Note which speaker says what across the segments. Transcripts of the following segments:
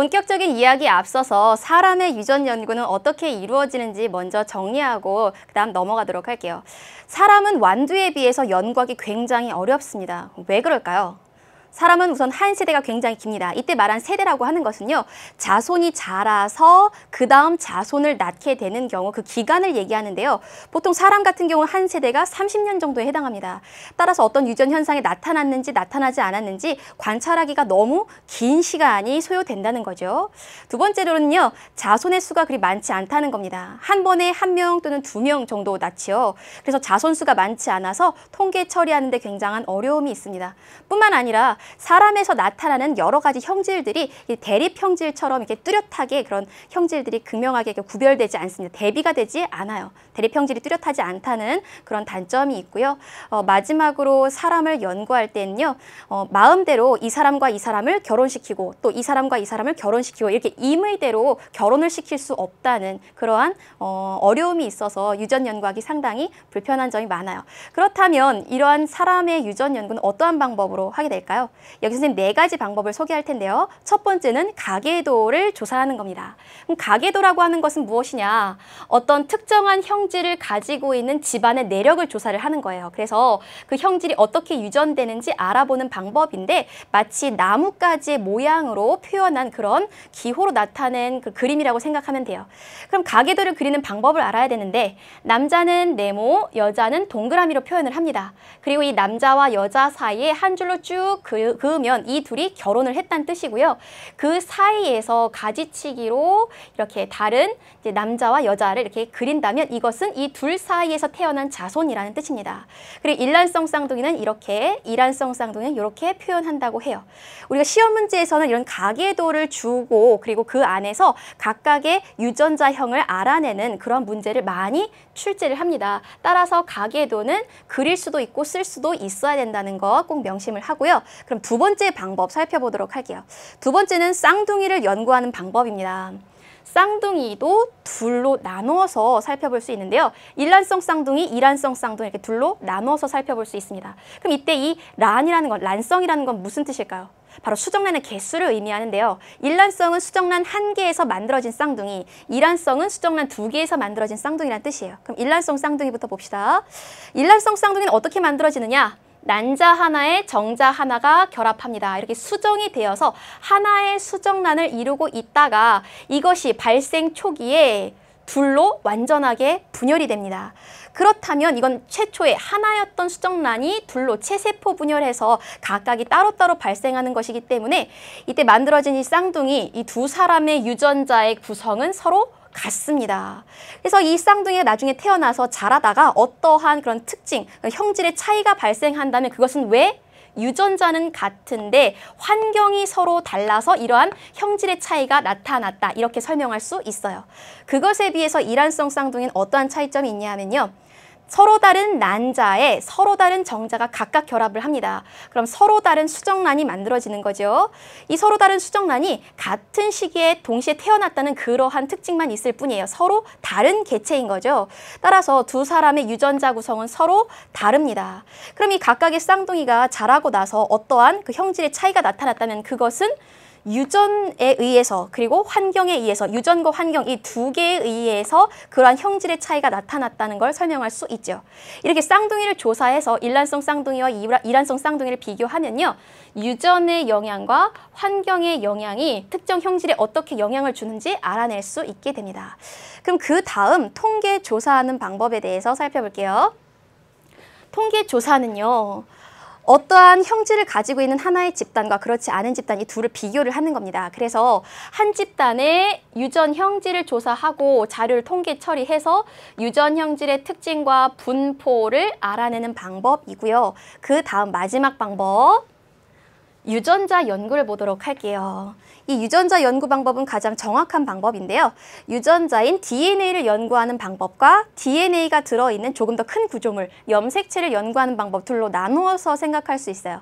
Speaker 1: 본격적인 이야기에 앞서서 사람의 유전 연구는 어떻게 이루어지는지 먼저 정리하고 그다음 넘어가도록 할게요. 사람은 완두에 비해서 연구하기 굉장히 어렵습니다. 왜 그럴까요? 사람은 우선 한 세대가 굉장히 깁니다. 이때 말한 세대라고 하는 것은요, 자손이 자라서 그 다음 자손을 낳게 되는 경우 그 기간을 얘기하는데요. 보통 사람 같은 경우 한 세대가 30년 정도에 해당합니다. 따라서 어떤 유전 현상이 나타났는지 나타나지 않았는지 관찰하기가 너무 긴 시간이 소요된다는 거죠. 두 번째로는요, 자손의 수가 그리 많지 않다는 겁니다. 한 번에 1명 또는 2명 정도 낳지요. 그래서 자손 수가 많지 않아서 통계 처리하는 데 굉장한 어려움이 있습니다. 뿐만 아니라 사람에서 나타나는 여러 가지 형질들이 대립 형질처럼 이렇게 뚜렷하게 그런 형질들이 극명하게 구별되지 않습니다. 대비가 되지 않아요. 대립 형질이 뚜렷하지 않다는 그런 단점이 있고요. 마지막으로 사람을 연구할 때는요, 마음대로 이 사람과 이 사람을 결혼시키고 또 이 사람과 이 사람을 결혼시키고 이렇게 임의대로 결혼을 시킬 수 없다는 그러한 어려움이 있어서 유전 연구하기 상당히 불편한 점이 많아요. 그렇다면 이러한 사람의 유전 연구는 어떠한 방법으로 하게 될까요? 여기 선생님 4가지 방법을 소개할 텐데요. 첫 번째는 가계도를 조사하는 겁니다. 그럼 가계도라고 하는 것은 무엇이냐? 어떤 특정한 형질을 가지고 있는 집안의 내력을 조사를 하는 거예요. 그래서 그 형질이 어떻게 유전되는지 알아보는 방법인데 마치 나뭇가지의 모양으로 표현한 그런 기호로 나타낸 그 그림이라고 생각하면 돼요. 그럼 가계도를 그리는 방법을 알아야 되는데 남자는 네모, 여자는 동그라미로 표현을 합니다. 그리고 이 남자와 여자 사이에 한 줄로 쭉 그으면 이 둘이 결혼을 했다는 뜻이고요. 그 사이에서 가지치기로 이렇게 다른 이제 남자와 여자를 이렇게 그린다면 이것은 이 둘 사이에서 태어난 자손이라는 뜻입니다. 그리고 일란성 쌍둥이는 이렇게, 이란성 쌍둥이는 이렇게 표현한다고 해요. 우리가 시험 문제에서는 이런 가계도를 주고 그리고 그 안에서 각각의 유전자형을 알아내는 그런 문제를 많이 출제를 합니다. 따라서 가계도는 그릴 수도 있고 쓸 수도 있어야 된다는 거 꼭 명심을 하고요. 그럼 두 번째 방법 살펴보도록 할게요. 두 번째는 쌍둥이를 연구하는 방법입니다. 쌍둥이도 둘로 나누어서 살펴볼 수 있는데요. 일란성 쌍둥이, 이란성 쌍둥이 이렇게 둘로 나누어서 살펴볼 수 있습니다. 그럼 이때 이 란이라는 건, 란성이라는 건 무슨 뜻일까요? 바로 수정란의 개수를 의미하는데요. 일란성은 수정란 1개에서 만들어진 쌍둥이, 이란성은 수정란 2개에서 만들어진 쌍둥이라는 뜻이에요. 그럼 일란성 쌍둥이부터 봅시다. 일란성 쌍둥이는 어떻게 만들어지느냐? 난자 하나에 정자 하나가 결합합니다. 이렇게 수정이 되어서 하나의 수정란을 이루고 있다가 이것이 발생 초기에 둘로 완전하게 분열이 됩니다. 그렇다면 이건 최초에 하나였던 수정란이 둘로 체세포 분열해서 각각이 따로따로 발생하는 것이기 때문에 이때 만들어진 이 쌍둥이, 이 두 사람의 유전자의 구성은 서로 같습니다. 그래서 이 쌍둥이가 나중에 태어나서 자라다가 어떠한 그런 특징, 형질의 차이가 발생한다면 그것은 왜? 유전자는 같은데 환경이 서로 달라서 이러한 형질의 차이가 나타났다. 이렇게 설명할 수 있어요. 그것에 비해서 이란성 쌍둥이는 어떠한 차이점이 있냐 하면요. 서로 다른 난자에 서로 다른 정자가 각각 결합을 합니다. 그럼 서로 다른 수정란이 만들어지는 거죠. 이 서로 다른 수정란이 같은 시기에 동시에 태어났다는 그러한 특징만 있을 뿐이에요. 서로 다른 개체인 거죠. 따라서 두 사람의 유전자 구성은 서로 다릅니다. 그럼 이 각각의 쌍둥이가 자라고 나서 어떠한 그 형질의 차이가 나타났다면 그것은 유전에 의해서 그리고 환경에 의해서 유전과 환경 이 2개에 의해서 그러한 형질의 차이가 나타났다는 걸 설명할 수 있죠. 이렇게 쌍둥이를 조사해서 일란성 쌍둥이와 이란성 쌍둥이를 비교하면요. 유전의 영향과 환경의 영향이 특정 형질에 어떻게 영향을 주는지 알아낼 수 있게 됩니다. 그럼 그 다음 통계 조사하는 방법에 대해서 살펴볼게요. 통계 조사는요. 어떠한 형질을 가지고 있는 하나의 집단과 그렇지 않은 집단 이 둘을 비교를 하는 겁니다. 그래서 한 집단의 유전 형질을 조사하고 자료를 통계 처리해서 유전 형질의 특징과 분포를 알아내는 방법이고요. 그 다음 마지막 방법, 유전자 연구를 보도록 할게요. 이 유전자 연구 방법은 가장 정확한 방법인데요. 유전자인 DNA를 연구하는 방법과 DNA가 들어있는 조금 더 큰 구조물, 염색체를 연구하는 방법 둘로 나누어서 생각할 수 있어요.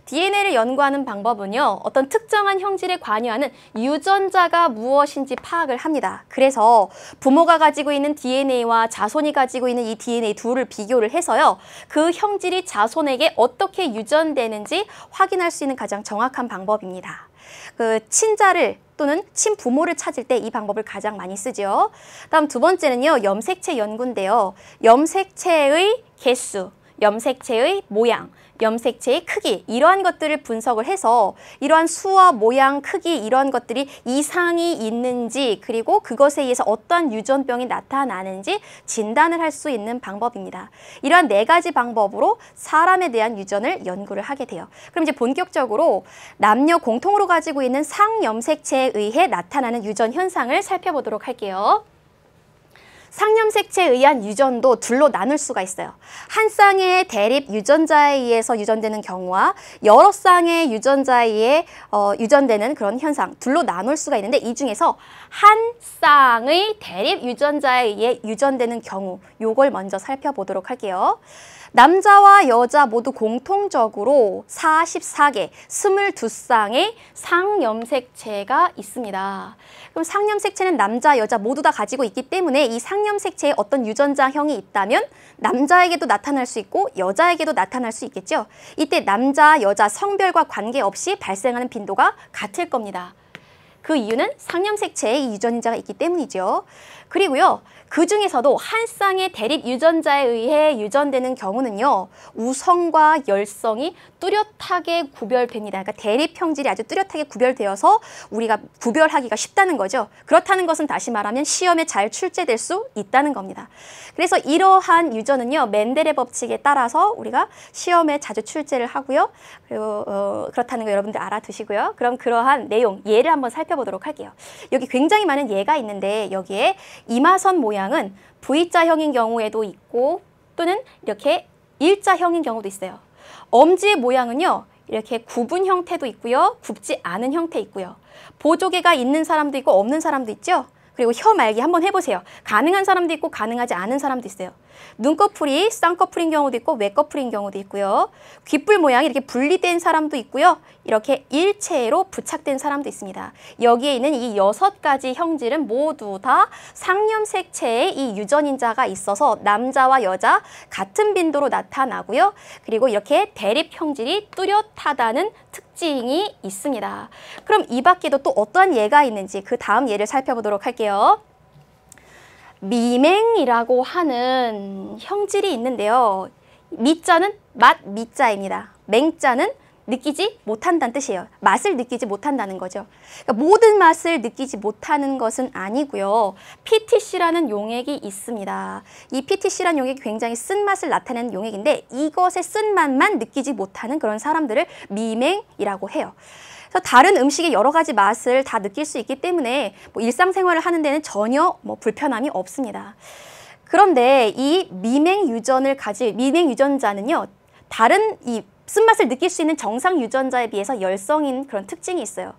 Speaker 1: DNA를 연구하는 방법은요. 어떤 특정한 형질에 관여하는 유전자가 무엇인지 파악을 합니다. 그래서 부모가 가지고 있는 DNA와 자손이 가지고 있는 이 DNA 둘을 비교를 해서요. 그 형질이 자손에게 어떻게 유전되는지 확인할 수 있는 가장 정확한 방법입니다. 그 친자를 또는 친부모를 찾을 때 이 방법을 가장 많이 쓰죠. 다음 두 번째는요, 염색체 연구인데요. 염색체의 개수, 염색체의 모양, 염색체의 크기, 이러한 것들을 분석을 해서 이러한 수와 모양, 크기, 이러한 것들이 이상이 있는지, 그리고 그것에 의해서 어떠한 유전병이 나타나는지 진단을 할 수 있는 방법입니다. 이러한 네 가지 방법으로 사람에 대한 유전을 연구를 하게 돼요. 그럼 이제 본격적으로 남녀 공통으로 가지고 있는 상염색체에 의해 나타나는 유전 현상을 살펴보도록 할게요. 상염색체에 의한 유전도 둘로 나눌 수가 있어요. 한 쌍의 대립 유전자에 의해서 유전되는 경우와 여러 쌍의 유전자에 의해 유전되는 그런 현상, 둘로 나눌 수가 있는데 이 중에서 한 쌍의 대립 유전자에 의해 유전되는 경우, 요걸 먼저 살펴보도록 할게요. 남자와 여자 모두 공통적으로 44개, 22쌍의 상염색체가 있습니다. 그럼 상염색체는 남자, 여자 모두 다 가지고 있기 때문에 이 상염색체에 어떤 유전자형이 있다면 남자에게도 나타날 수 있고 여자에게도 나타날 수 있겠죠. 이때 남자, 여자 성별과 관계없이 발생하는 빈도가 같을 겁니다. 그 이유는 상염색체에 이 유전자가 있기 때문이죠. 그리고요, 그 중에서도 한 쌍의 대립 유전자에 의해 유전되는 경우는요, 우성과 열성이 뚜렷하게 구별됩니다. 그러니까 대립 형질이 아주 뚜렷하게 구별되어서 우리가 구별하기가 쉽다는 거죠. 그렇다는 것은 다시 말하면 시험에 잘 출제될 수 있다는 겁니다. 그래서 이러한 유전은요, 멘델의 법칙에 따라서 우리가 시험에 자주 출제를 하고요. 그리고 그렇다는 거 여러분들 알아두시고요. 그럼 그러한 내용, 예를 한번 살펴보도록 할게요. 여기 굉장히 많은 예가 있는데 여기에 이마선 모양은 V자형인 경우에도 있고 또는 이렇게 일자형인 경우도 있어요. 엄지의 모양은요, 이렇게 굽은 형태도 있고요, 굽지 않은 형태 있고요. 보조개가 있는 사람도 있고 없는 사람도 있죠. 그리고 혀 말기 한번 해보세요. 가능한 사람도 있고 가능하지 않은 사람도 있어요. 눈꺼풀이 쌍꺼풀인 경우도 있고 외꺼풀인 경우도 있고요. 귓불 모양이 이렇게 분리된 사람도 있고요. 이렇게 일체로 부착된 사람도 있습니다. 여기에 있는 이 6가지 형질은 모두 다 상염색체의 이 유전인자가 있어서 남자와 여자 같은 빈도로 나타나고요. 그리고 이렇게 대립 형질이 뚜렷하다는 특징이 있습니다. 그럼 이 밖에도 또 어떠한 예가 있는지 그 다음 예를 살펴보도록 할게요. 미맹이라고 하는 형질이 있는데요. 미자는 맛 미자입니다. 맹자는 느끼지 못한다는 뜻이에요. 맛을 느끼지 못한다는 거죠. 그러니까 모든 맛을 느끼지 못하는 것은 아니고요. PTC라는 용액이 있습니다. 이 PTC라는 용액이 굉장히 쓴맛을 나타내는 용액인데 이것의 쓴맛만 느끼지 못하는 그런 사람들을 미맹이라고 해요. 그래서 다른 음식의 여러 가지 맛을 다 느낄 수 있기 때문에 뭐 일상생활을 하는 데는 전혀 불편함이 없습니다. 그런데 이 미맹 유전자는요, 다른 이 쓴맛을 느낄 수 있는 정상 유전자에 비해서 열성인 그런 특징이 있어요.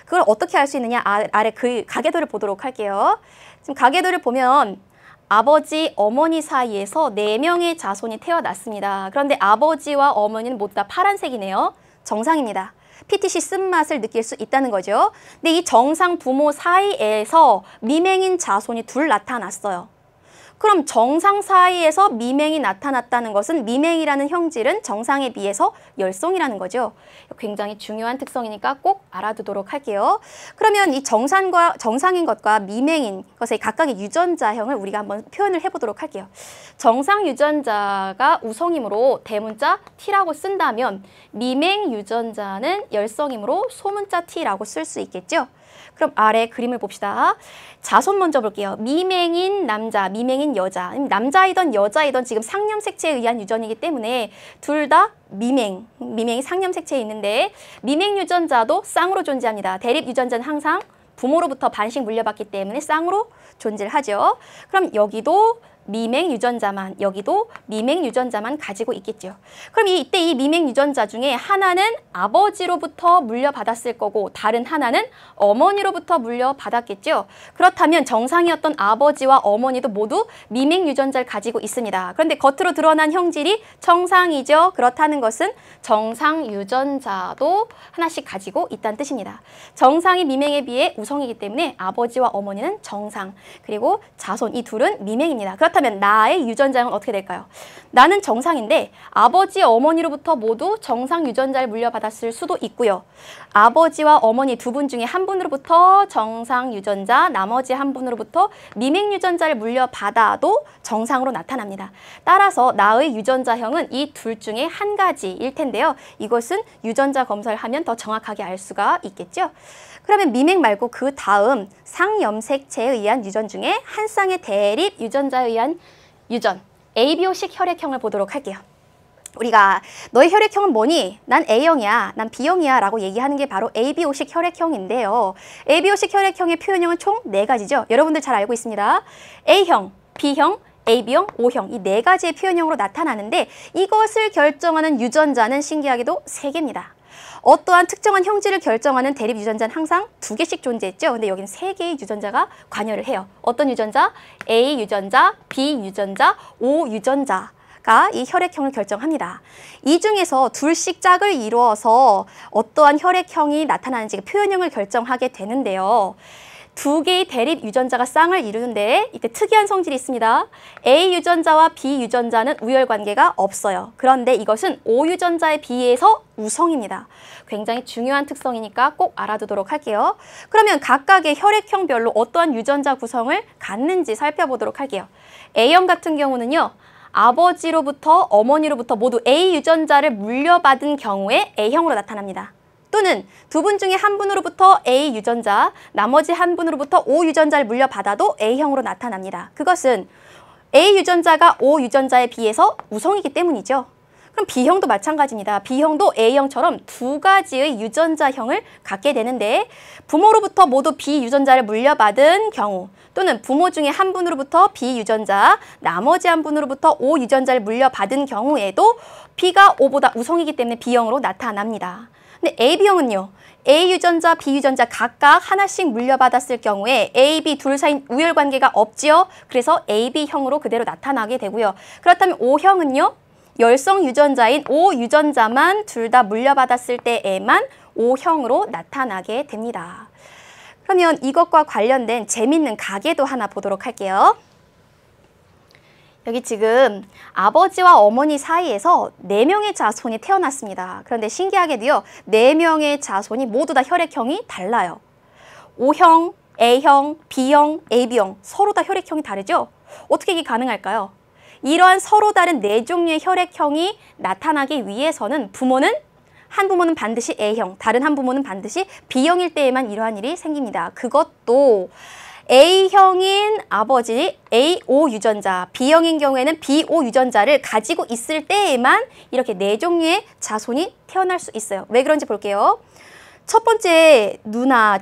Speaker 1: 그걸 어떻게 알 수 있느냐, 아래 그 가계도를 보도록 할게요. 지금 가계도를 보면 아버지, 어머니 사이에서 4명의 자손이 태어났습니다. 그런데 아버지와 어머니는 모두 다 파란색이네요. 정상입니다. PTC 쓴맛을 느낄 수 있다는 거죠. 근데 이 정상 부모 사이에서 미맹인 자손이 둘 나타났어요. 그럼 정상 사이에서 미맹이 나타났다는 것은 미맹이라는 형질은 정상에 비해서 열성이라는 거죠. 굉장히 중요한 특성이니까 꼭 알아두도록 할게요. 그러면 이 정상인 것과 미맹인 것의 각각의 유전자형을 우리가 한번 표현을 해보도록 할게요. 정상 유전자가 우성이므로 대문자 T라고 쓴다면 미맹 유전자는 열성이므로 소문자 T라고 쓸 수 있겠죠. 그럼 아래 그림을 봅시다. 자손 먼저 볼게요. 미맹인 남자, 미맹인 여자. 남자이던 여자이던 지금 상염색체에 의한 유전이기 때문에 둘 다 미맹이 상염색체에 있는데 미맹 유전자도 쌍으로 존재합니다. 대립 유전자는 항상 부모로부터 반씩 물려받기 때문에 쌍으로 존재를 하죠. 그럼 여기도 미맹 유전자만, 여기도 미맹 유전자만 가지고 있겠죠. 그럼 이때 이 미맹 유전자 중에 하나는 아버지로부터 물려받았을 거고 다른 하나는 어머니로부터 물려받았겠죠. 그렇다면 정상이었던 아버지와 어머니도 모두 미맹 유전자를 가지고 있습니다. 그런데 겉으로 드러난 형질이 정상이죠. 그렇다는 것은 정상 유전자도 하나씩 가지고 있다는 뜻입니다. 정상이 미맹에 비해 우성이기 때문에 아버지와 어머니는 정상, 그리고 자손 이 둘은 미맹입니다. 그렇다면 그렇다면 나의 유전자형은 어떻게 될까요? 나는 정상인데 아버지, 어머니로부터 모두 정상 유전자를 물려받았을 수도 있고요. 아버지와 어머니 두 분 중에 한 분으로부터 정상 유전자, 나머지 한 분으로부터 미맹 유전자를 물려받아도 정상으로 나타납니다. 따라서 나의 유전자형은 이 둘 중에 한 가지일 텐데요. 이것은 유전자 검사를 하면 더 정확하게 알 수가 있겠죠. 그러면 미맹 말고 그 다음 상염색체에 의한 유전 중에 한 쌍의 대립 유전자에 의한 유전, ABO식 혈액형을 보도록 할게요. 우리가 너의 혈액형은 뭐니? 난 A형이야, 난 B형이야 라고 얘기하는 게 바로 ABO식 혈액형인데요. ABO식 혈액형의 표현형은 총 4가지죠. 여러분들 잘 알고 있습니다. A형, B형, AB형, O형 이 4가지의 표현형으로 나타나는데 이것을 결정하는 유전자는 신기하게도 3개입니다. 어떠한 특정한 형질을 결정하는 대립 유전자는 항상 2개씩 존재했죠. 근데 여기는 3개의 유전자가 관여를 해요. 어떤 유전자? A 유전자, B 유전자, O 유전자가 이 혈액형을 결정합니다. 이 중에서 둘씩 짝을 이루어서 어떠한 혈액형이 나타나는지 표현형을 결정하게 되는데요. 2개의 대립 유전자가 쌍을 이루는데 이때 특이한 성질이 있습니다. A 유전자와 B 유전자는 우열관계가 없어요. 그런데 이것은 O 유전자에 비해서 우성입니다. 굉장히 중요한 특성이니까 꼭 알아두도록 할게요. 그러면 각각의 혈액형별로 어떠한 유전자 구성을 갖는지 살펴보도록 할게요. A형 같은 경우는요. 아버지로부터 어머니로부터 모두 A 유전자를 물려받은 경우에 A형으로 나타납니다. 또는 두 분 중에 한 분으로부터 A 유전자, 나머지 한 분으로부터 O 유전자를 물려받아도 A형으로 나타납니다. 그것은 A 유전자가 O 유전자에 비해서 우성이기 때문이죠. 그럼 B형도 마찬가지입니다. B형도 A형처럼 2가지의 유전자형을 갖게 되는데 부모로부터 모두 B 유전자를 물려받은 경우 또는 부모 중에 한 분으로부터 B 유전자, 나머지 한 분으로부터 O 유전자를 물려받은 경우에도 B가 O보다 우성이기 때문에 B형으로 나타납니다. 근데 AB형은요. A 유전자, B 유전자 각각 하나씩 물려받았을 경우에 A, B 둘 사이 우열관계가 없지요. 그래서 AB형으로 그대로 나타나게 되고요. 그렇다면 O형은요. 열성 유전자인 O 유전자만 둘 다 물려받았을 때에만 O형으로 나타나게 됩니다. 그러면 이것과 관련된 재밌는 가계도 하나 보도록 할게요. 여기 지금 아버지와 어머니 사이에서 4명의 자손이 태어났습니다. 그런데 신기하게도요. 4명의 자손이 모두 다 혈액형이 달라요. O형, A형, B형, AB형 서로 다 혈액형이 다르죠? 어떻게 이게 가능할까요? 이러한 서로 다른 4종류의 혈액형이 나타나기 위해서는 한 부모는 반드시 A형, 다른 한 부모는 반드시 B형일 때에만 이러한 일이 생깁니다. 그것도 A형인 아버지 AO 유전자, B형인 경우에는 BO 유전자를 가지고 있을 때에만 이렇게 4종류의 자손이 태어날 수 있어요. 왜 그런지 볼게요. 첫 번째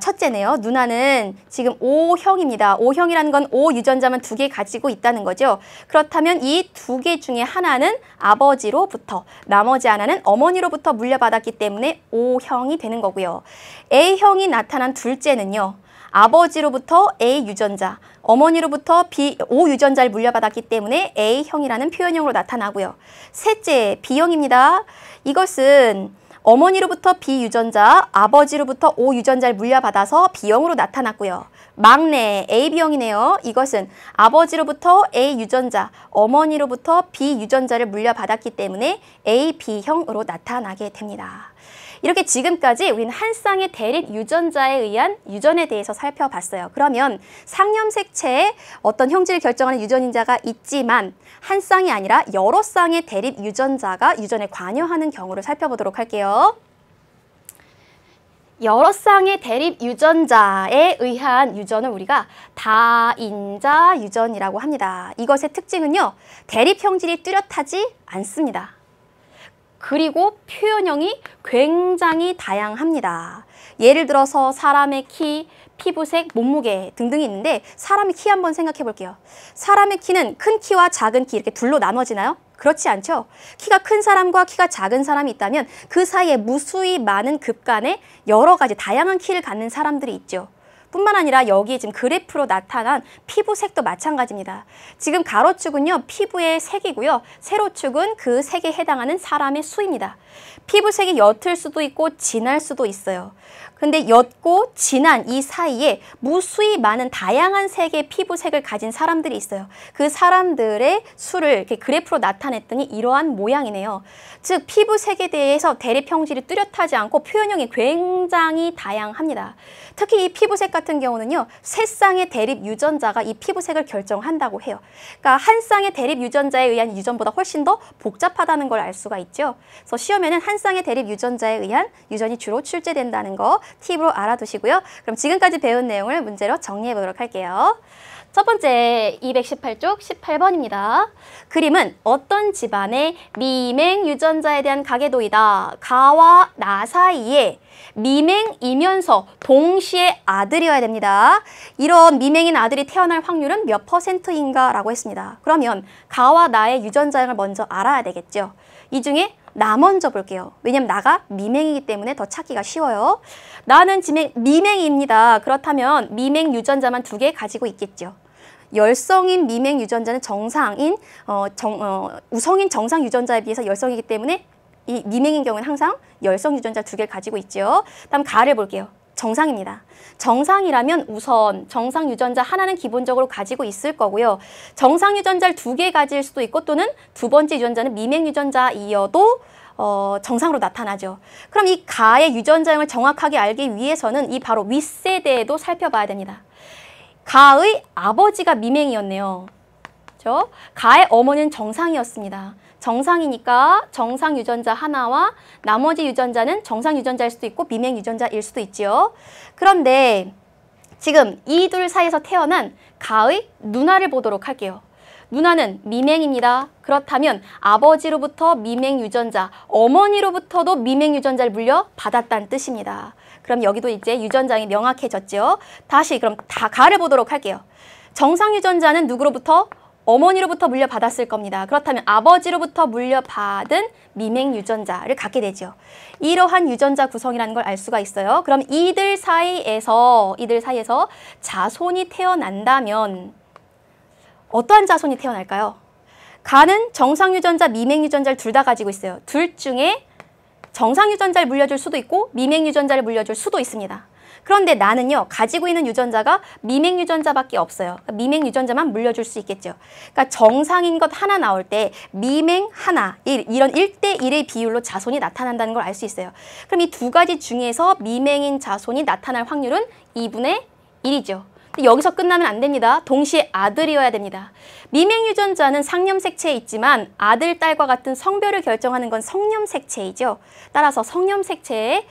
Speaker 1: 첫째네요. 누나는 지금 O형입니다. O형이라는 건 O 유전자만 2개 가지고 있다는 거죠. 그렇다면 이 2개 중에 하나는 아버지로부터, 나머지 하나는 어머니로부터 물려받았기 때문에 O형이 되는 거고요. A형이 나타난 둘째는요. 아버지로부터 A 유전자, 어머니로부터 O 유전자를 물려받았기 때문에 A형이라는 표현형으로 나타나고요. 셋째, B형입니다. 이것은 어머니로부터 B 유전자, 아버지로부터 O 유전자를 물려받아서 B형으로 나타났고요. 막내 AB형이네요. 이것은 아버지로부터 A 유전자, 어머니로부터 B 유전자를 물려받았기 때문에 AB형으로 나타나게 됩니다. 이렇게 지금까지 우리는 한 쌍의 대립 유전자에 의한 유전에 대해서 살펴봤어요. 그러면 상염색체에 어떤 형질을 결정하는 유전인자가 있지만 한 쌍이 아니라 여러 쌍의 대립 유전자가 유전에 관여하는 경우를 살펴보도록 할게요. 여러 쌍의 대립 유전자에 의한 유전을 우리가 다인자 유전이라고 합니다. 이것의 특징은요. 대립 형질이 뚜렷하지 않습니다. 그리고 표현형이 굉장히 다양합니다. 예를 들어서 사람의 키, 피부색, 몸무게 등등이 있는데 사람의 키 한번 생각해 볼게요. 사람의 키는 큰 키와 작은 키 이렇게 둘로 나눠지나요? 그렇지 않죠. 키가 큰 사람과 키가 작은 사람이 있다면 그 사이에 무수히 많은 급간에 여러 가지 다양한 키를 갖는 사람들이 있죠. 뿐만 아니라 여기 지금 그래프로 나타난 피부색도 마찬가지입니다. 지금 가로축은요, 피부의 색이고요. 세로축은 그 색에 해당하는 사람의 수입니다. 피부색이 옅을 수도 있고 진할 수도 있어요. 근데 옅고 진한 이 사이에 무수히 많은 다양한 색의 피부색을 가진 사람들이 있어요. 그 사람들의 수를 이렇게 그래프로 나타냈더니 이러한 모양이네요. 즉 피부색에 대해서 대립형질이 뚜렷하지 않고 표현형이 굉장히 다양합니다. 특히 이 피부색 같은 경우는요, 세 쌍의 대립 유전자가 이 피부색을 결정한다고 해요. 그러니까 한 쌍의 대립 유전자에 의한 유전보다 훨씬 더 복잡하다는 걸 알 수가 있죠. 그래서 시험에는 한 쌍의 대립 유전자에 의한 유전이 주로 출제된다는 거 팁으로 알아두시고요. 그럼 지금까지 배운 내용을 문제로 정리해 보도록 할게요. 첫 번째 218쪽 18번입니다. 그림은 어떤 집안의 미맹 유전자에 대한 가계도이다. 가와 나 사이에 미맹이면서 동시에 아들이어야 됩니다. 이런 미맹인 아들이 태어날 확률은 몇 %인가 라고 했습니다. 그러면 가와 나의 유전자형을 먼저 알아야 되겠죠. 이 중에 나 먼저 볼게요. 왜냐면 나가 미맹이기 때문에 더 찾기가 쉬워요. 나는 미맹입니다. 그렇다면 미맹 유전자만 2개 가지고 있겠죠. 열성인 미맹 유전자는 우성인 정상 유전자에 비해서 열성이기 때문에 이 미맹인 경우는 항상 열성 유전자 2개를 가지고 있죠. 다음 가를 볼게요. 정상입니다. 정상이라면 우선 정상 유전자 하나는 기본적으로 가지고 있을 거고요. 정상 유전자를 2개 가질 수도 있고 또는 두 번째 유전자는 미맹 유전자이어도 정상으로 나타나죠. 그럼 이 가의 유전자형을 정확하게 알기 위해서는 이 바로 윗세대에도 살펴봐야 됩니다. 가의 아버지가 미맹이었네요. 그렇죠? 가의 어머니는 정상이었습니다. 정상이니까 정상 유전자 하나와 나머지 유전자는 정상 유전자일 수도 있고 미맹 유전자일 수도 있죠. 그런데 지금 이 둘 사이에서 태어난 가의 누나를 보도록 할게요. 누나는 미맹입니다. 그렇다면 아버지로부터 미맹 유전자, 어머니로부터도 미맹 유전자를 물려받았다는 뜻입니다. 그럼 여기도 이제 유전자형이 명확해졌죠. 다시 그럼 다 가를 보도록 할게요. 정상 유전자는 누구로부터? 어머니로부터 물려받았을 겁니다. 그렇다면 아버지로부터 물려받은 미맹 유전자를 갖게 되죠. 이러한 유전자 구성이라는 걸 알 수가 있어요. 그럼 이들 사이에서 자손이 태어난다면 어떠한 자손이 태어날까요? 가는 정상 유전자, 미맹 유전자를 둘 다 가지고 있어요. 둘 중에 정상 유전자를 물려줄 수도 있고 미맹 유전자를 물려줄 수도 있습니다. 그런데 나는요, 가지고 있는 유전자가 미맹 유전자밖에 없어요. 미맹 유전자만 물려줄 수 있겠죠. 그러니까 정상인 것 하나 나올 때 미맹 하나, 이런 1대1의 비율로 자손이 나타난다는 걸 알 수 있어요. 그럼 이 두 가지 중에서 미맹인 자손이 나타날 확률은 2분의 1이죠. 여기서 끝나면 안 됩니다. 동시에 아들이어야 됩니다. 미맹 유전자는 상념색체에 있지만 아들, 딸과 같은 성별을 결정하는 건 성념색체이죠. 따라서 성념색체에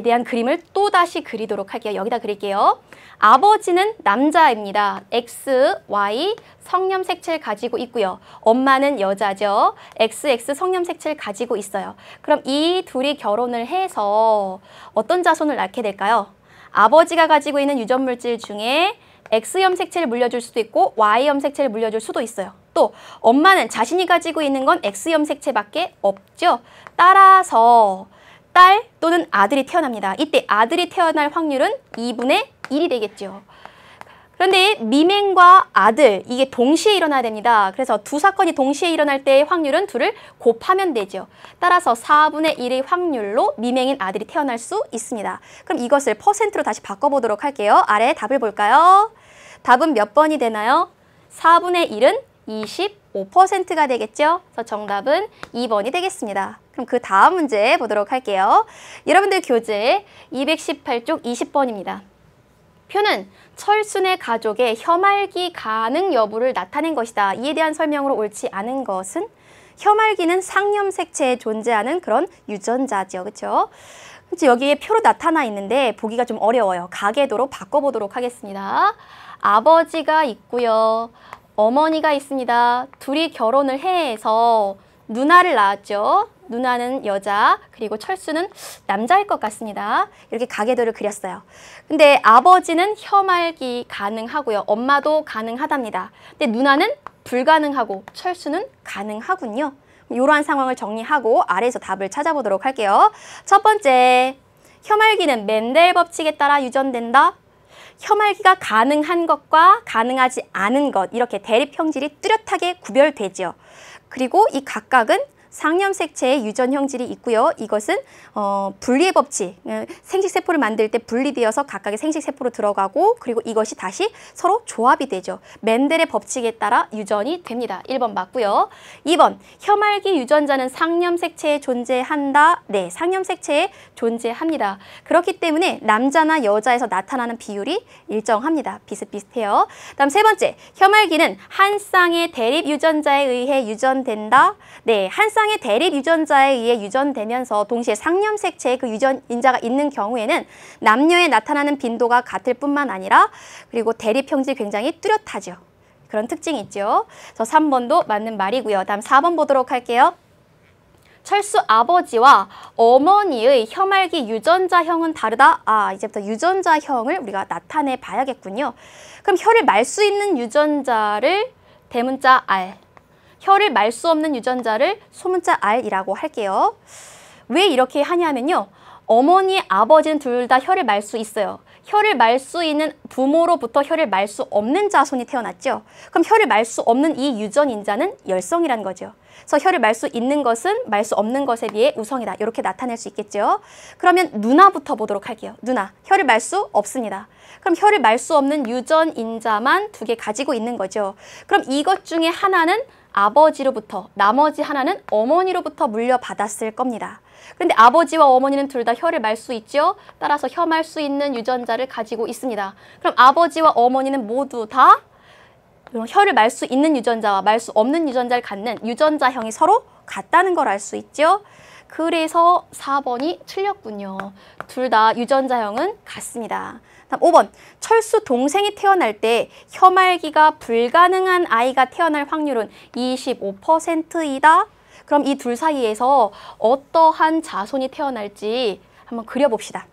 Speaker 1: 대한 그림을 또다시 그리도록 할게요. 여기다 그릴게요. 아버지는 남자입니다. X, Y 성념색체를 가지고 있고요. 엄마는 여자죠. XX 성념색체를 가지고 있어요. 그럼 이 둘이 결혼을 해서 어떤 자손을 낳게 될까요? 아버지가 가지고 있는 유전물질 중에 X염 색체를 물려줄 수도 있고 Y염 색체를 물려줄 수도 있어요. 또 엄마는 자신이 가지고 있는 건 X염 색체밖에 없죠. 따라서 딸 또는 아들이 태어납니다. 이때 아들이 태어날 확률은 2분의 1이 되겠죠. 그런데 미맹과 아들, 이게 동시에 일어나야 됩니다. 그래서 두 사건이 동시에 일어날 때의 확률은 둘을 곱하면 되죠. 따라서 4분의 1의 확률로 미맹인 아들이 태어날 수 있습니다. 그럼 이것을 퍼센트로 다시 바꿔보도록 할게요. 아래 답을 볼까요? 답은 몇 번이 되나요? 4분의 1은 25%가 되겠죠? 그래서 정답은 2번이 되겠습니다. 그럼 그 다음 문제 보도록 할게요. 여러분들 교재 218쪽 20번입니다. 표는 철순의 가족의 혐알기 가능 여부를 나타낸 것이다. 이에 대한 설명으로 옳지 않은 것은 혐알기는 상념색체에 존재하는 그런 유전자죠. 그렇죠? 여기에 표로 나타나 있는데 보기가 좀 어려워요. 가계도로 바꿔보도록 하겠습니다. 아버지가 있고요. 어머니가 있습니다. 둘이 결혼을 해서 누나를 낳았죠. 누나는 여자, 그리고 철수는 남자일 것 같습니다. 이렇게 가계도를 그렸어요. 근데 아버지는 혐알기 가능하고요. 엄마도 가능하답니다. 근데 누나는 불가능하고 철수는 가능하군요. 이러한 상황을 정리하고 아래에서 답을 찾아보도록 할게요. 첫 번째, 혐알기는 멘델 법칙에 따라 유전된다. 혐알기가 가능한 것과 가능하지 않은 것 이렇게 대립 형질이 뚜렷하게 구별되죠. 그리고 이 각각은 상념색체의 유전 형질이 있고요. 이것은 분리의 법칙, 생식세포를 만들 때 분리되어서 각각의 생식세포로 들어가고 그리고 이것이 다시 서로 조합이 되죠. 멘델의 법칙에 따라 유전이 됩니다. 1번 맞고요. 2번, 혐알기 유전자는 상념색체에 존재한다. 네, 상념색체에 존재합니다. 그렇기 때문에 남자나 여자에서 나타나는 비율이 일정합니다. 비슷비슷해요. 다음 세 번째, 혐알기는 한 쌍의 대립 유전자에 의해 유전된다. 네, 한 쌍의 대립 유전자에 의해 유전되면서 동시에 상념색체에 그 유전인자가 있는 경우에는 남녀에 나타나는 빈도가 같을 뿐만 아니라 그리고 대립 형질이 굉장히 뚜렷하죠. 그런 특징이 있죠. 그래서 3번도 맞는 말이고요. 다음 4번 보도록 할게요. 철수 아버지와 어머니의 혐알기 유전자형은 다르다. 이제부터 유전자형을 우리가 나타내 봐야겠군요. 그럼 혀를 말 수 있는 유전자를 대문자 R, 혀를 말 수 없는 유전자를 소문자 R이라고 할게요. 왜 이렇게 하냐면요. 어머니, 아버지는 둘 다 혀를 말 수 있어요. 혀를 말 수 있는 부모로부터 혀를 말 수 없는 자손이 태어났죠. 그럼 혀를 말 수 없는 이 유전인자는 열성이라는 거죠. 그래서 혀를 말 수 있는 것은 말 수 없는 것에 비해 우성이다. 이렇게 나타낼 수 있겠죠. 그러면 누나부터 보도록 할게요. 누나, 혀를 말 수 없습니다. 그럼 혀를 말 수 없는 유전인자만 2개 가지고 있는 거죠. 그럼 이것 중에 하나는 아버지로부터, 나머지 하나는 어머니로부터 물려받았을 겁니다. 그런데 아버지와 어머니는 둘 다 혀를 말 수 있죠. 따라서 혀 말 수 있는 유전자를 가지고 있습니다. 그럼 아버지와 어머니는 모두 다 혀를 말 수 있는 유전자와 말 수 없는 유전자를 갖는 유전자형이 서로 같다는 걸 알 수 있죠. 그래서 4번이 틀렸군요. 둘 다 유전자형은 같습니다. 다음 5번, 철수 동생이 태어날 때 혀말기가 불가능한 아이가 태어날 확률은 25%이다. 그럼 이 둘 사이에서 어떠한 자손이 태어날지 한번 그려봅시다.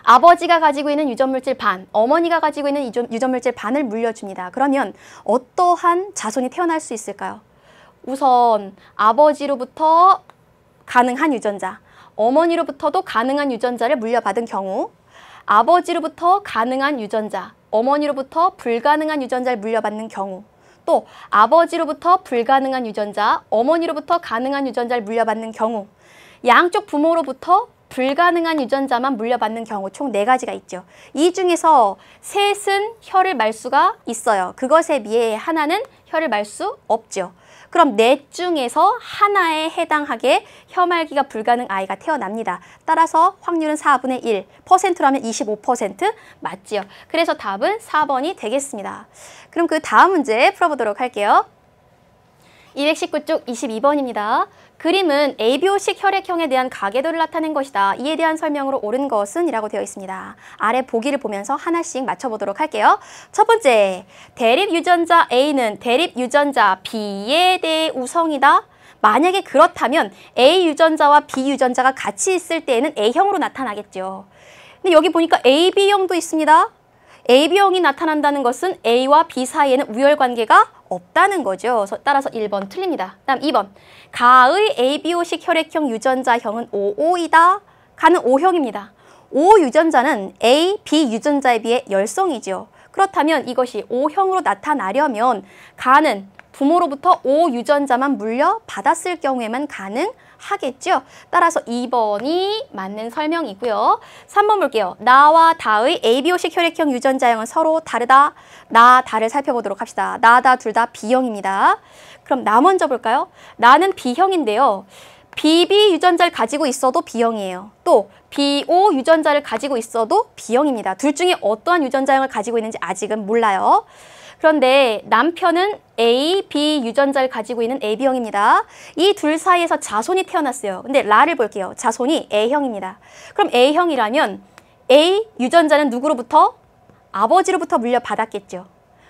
Speaker 1: 아버지가 가지고 있는 유전물질 반, 어머니가 가지고 있는 유전물질 반을 물려줍니다. 그러면 어떠한 자손이 태어날 수 있을까요? 우선 아버지로부터 가능한 유전자, 어머니로부터도 가능한 유전자를 물려받은 경우, 아버지로부터 가능한 유전자, 어머니로부터 불가능한 유전자를 물려받는 경우, 또 아버지로부터 불가능한 유전자, 어머니로부터 가능한 유전자를 물려받는 경우, 양쪽 부모로부터 불가능한 유전자만 물려받는 경우 총 4가지가 있죠. 이 중에서 셋은 혀를 말 수가 있어요. 그것에 비해 하나는 혀를 말 수 없죠. 그럼 넷 중에서 하나에 해당하게 혀말기가 불가능 아이가 태어납니다. 따라서 확률은 4분의 1, 퍼센트라면 25% 맞지요. 그래서 답은 4번이 되겠습니다. 그럼 그 다음 문제 풀어보도록 할게요. 219쪽 22번입니다. 그림은 ABO식 혈액형에 대한 가계도를 나타낸 것이다. 이에 대한 설명으로 옳은 것은? 이라고 되어 있습니다. 아래 보기를 보면서 하나씩 맞춰보도록 할게요. 첫 번째, 대립 유전자 A는 대립 유전자 B에 대해 우성이다. 만약에 그렇다면 A 유전자와 B 유전자가 같이 있을 때에는 A형으로 나타나겠죠. 근데 여기 보니까 AB형도 있습니다. AB형이 나타난다는 것은 A와 B 사이에는 우열관계가 없다는 거죠. 따라서 1번 틀립니다. 다음 2번. 가의 ABO식 혈액형 유전자형은 55이다. 가는 O형입니다. O 유전자는 A, B 유전자에 비해 열성이죠. 그렇다면 이것이 O형으로 나타나려면 가는 부모로부터 O 유전자만 물려받았을 경우에만 가능하겠죠. 따라서 2번이 맞는 설명이고요. 3번 볼게요. 나와 다의 ABO식 혈액형 유전자형은 서로 다르다. 나, 다를 살펴보도록 합시다. 나, 다 둘 다 B형입니다. 그럼 나 먼저 볼까요? 나는 B형인데요. BB 유전자를 가지고 있어도 B형이에요. 또 BO 유전자를 가지고 있어도 B형입니다. 둘 중에 어떠한 유전자형을 가지고 있는지 아직은 몰라요. 그런데 남편은 A, B 유전자를 가지고 있는 AB형입니다. 이 둘 사이에서 자손이 태어났어요. 근데 라를 볼게요. 자손이 A형입니다. 그럼 A형이라면 A 유전자는 누구로부터? 아버지로부터 물려받았겠죠.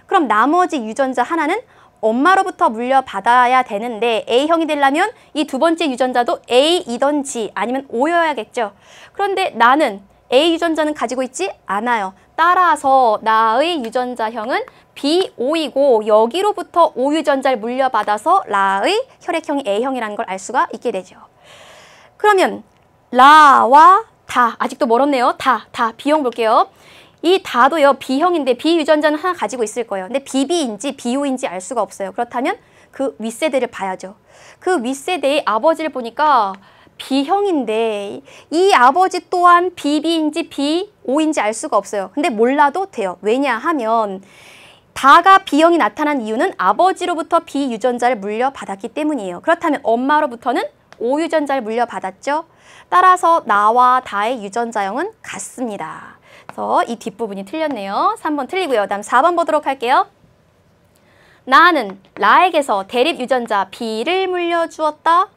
Speaker 1: 그럼 나머지 유전자 하나는 엄마로부터 물려받아야 되는데 A형이 되려면 이 두 번째 유전자도 A이던지 아니면 O여야겠죠. 그런데 나는 A 유전자는 가지고 있지 않아요. 따라서 나의 유전자형은 B5이고 여기로부터 O 유전자를 물려받아서 라의 혈액형이 A형이라는 걸 알 수가 있게 되죠. 그러면 라와 다, 아직도 멀었네요. 다 B형 볼게요. 이 다도요, B형인데 B유전자는 하나 가지고 있을 거예요. 근데 BB인지 BO인지 알 수가 없어요. 그렇다면 그 윗세대를 봐야죠. 그 윗세대의 아버지를 보니까 B형인데 이 아버지 또한 BB인지 BO인지 알 수가 없어요. 근데 몰라도 돼요. 왜냐하면 다가 B형이 나타난 이유는 아버지로부터 B유전자를 물려받았기 때문이에요. 그렇다면 엄마로부터는 O유전자를 물려받았죠. 따라서 나와 다의 유전자형은 같습니다. 그래서 이 뒷부분이 틀렸네요. 3번 틀리고요. 다음 4번 보도록 할게요. 나는 라에게서 대립 유전자 B를 물려주었다.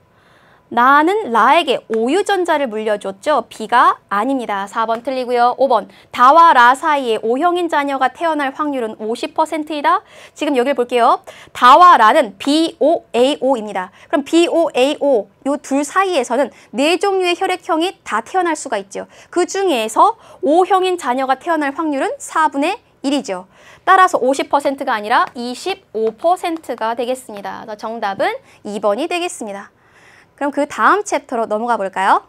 Speaker 1: 나는 라에게 O유전자를 물려줬죠. B가 아닙니다. 4번 틀리고요. 5번 다와 라 사이에 O형인 자녀가 태어날 확률은 50%이다. 지금 여기를 볼게요. 다와 라는 BOAO입니다. 그럼 BOAO 요 둘 사이에서는 4종류의 혈액형이 다 태어날 수가 있죠. 그 중에서 O형인 자녀가 태어날 확률은 4분의 1이죠. 따라서 50%가 아니라 25%가 되겠습니다. 정답은 2번이 되겠습니다. 그럼 그 다음 챕터로 넘어가 볼까요?